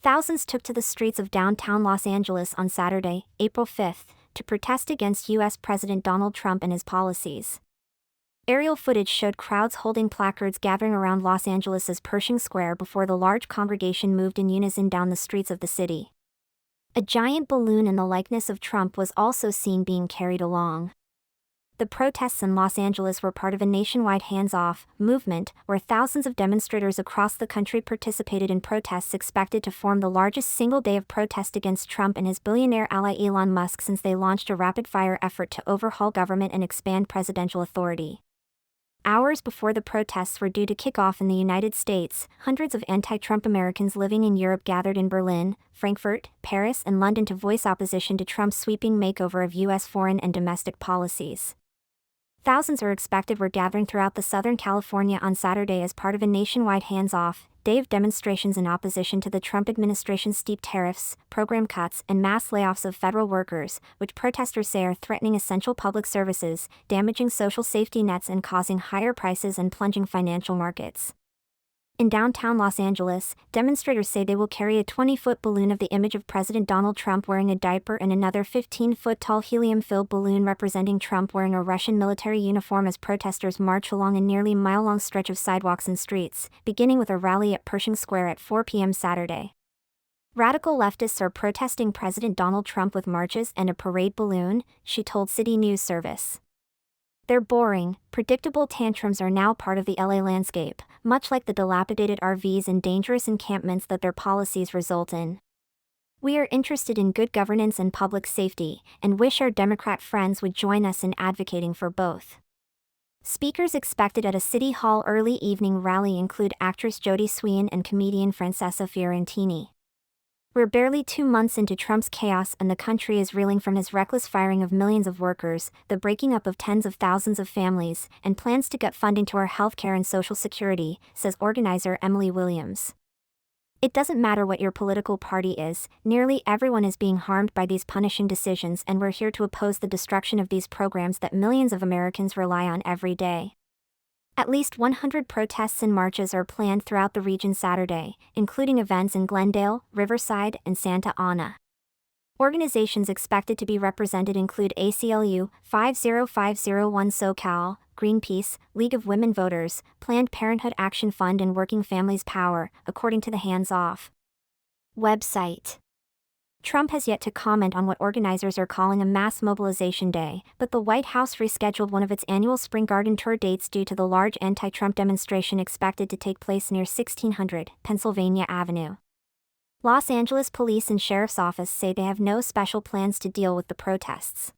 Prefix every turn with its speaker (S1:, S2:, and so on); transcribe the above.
S1: Thousands took to the streets of downtown Los Angeles on Saturday, April 5, to protest against U.S. President Donald Trump and his policies. Aerial footage showed crowds holding placards gathering around Los Angeles' Pershing Square before the large congregation moved in unison down the streets of the city. A giant balloon in the likeness of Trump was also seen being carried along. The protests in Los Angeles were part of a nationwide hands-off movement, where thousands of demonstrators across the country participated in protests expected to form the largest single day of protest against Trump and his billionaire ally Elon Musk since they launched a rapid-fire effort to overhaul government and expand presidential authority. Hours before the protests were due to kick off in the United States, hundreds of anti-Trump Americans living in Europe gathered in Berlin, Frankfurt, Paris, and London to voice opposition to Trump's sweeping makeover of U.S. foreign and domestic policies. Thousands are expected were gathering throughout the Southern California on Saturday as part of a nationwide hands-off day of demonstrations in opposition to the Trump administration's steep tariffs, program cuts, and mass layoffs of federal workers, which protesters say are threatening essential public services, damaging social safety nets, and causing higher prices and plunging financial markets. In downtown Los Angeles, demonstrators say they will carry a 20-foot balloon of the image of President Donald Trump wearing a diaper and another 15-foot-tall helium-filled balloon representing Trump wearing a Russian military uniform as protesters march along a nearly mile-long stretch of sidewalks and streets, beginning with a rally at Pershing Square at 4 p.m. Saturday. Radical leftists are protesting President Donald Trump with marches and a parade balloon, she told City News Service. Their boring, predictable tantrums are now part of the LA landscape, much like the dilapidated RVs and dangerous encampments that their policies result in. We are interested in good governance and public safety, and wish our Democrat friends would join us in advocating for both. Speakers expected at a City Hall early evening rally include actress Jodie Sweetin and comedian Francesca Fiorentini. We're barely 2 months into Trump's chaos and the country is reeling from his reckless firing of millions of workers, the breaking up of tens of thousands of families, and plans to cut funding to our healthcare and Social Security, says organizer Emily Williams. It doesn't matter what your political party is, nearly everyone is being harmed by these punishing decisions, and we're here to oppose the destruction of these programs that millions of Americans rely on every day. At least 100 protests and marches are planned throughout the region Saturday, including events in Glendale, Riverside, and Santa Ana. Organizations expected to be represented include ACLU, 50501 SoCal, Greenpeace, League of Women Voters, Planned Parenthood Action Fund, and Working Families Power, according to the Hands Off website. Trump has yet to comment on what organizers are calling a mass mobilization day, but the White House rescheduled one of its annual Spring Garden Tour dates due to the large anti-Trump demonstration expected to take place near 1600 Pennsylvania Avenue. Los Angeles Police and Sheriff's Office say they have no special plans to deal with the protests.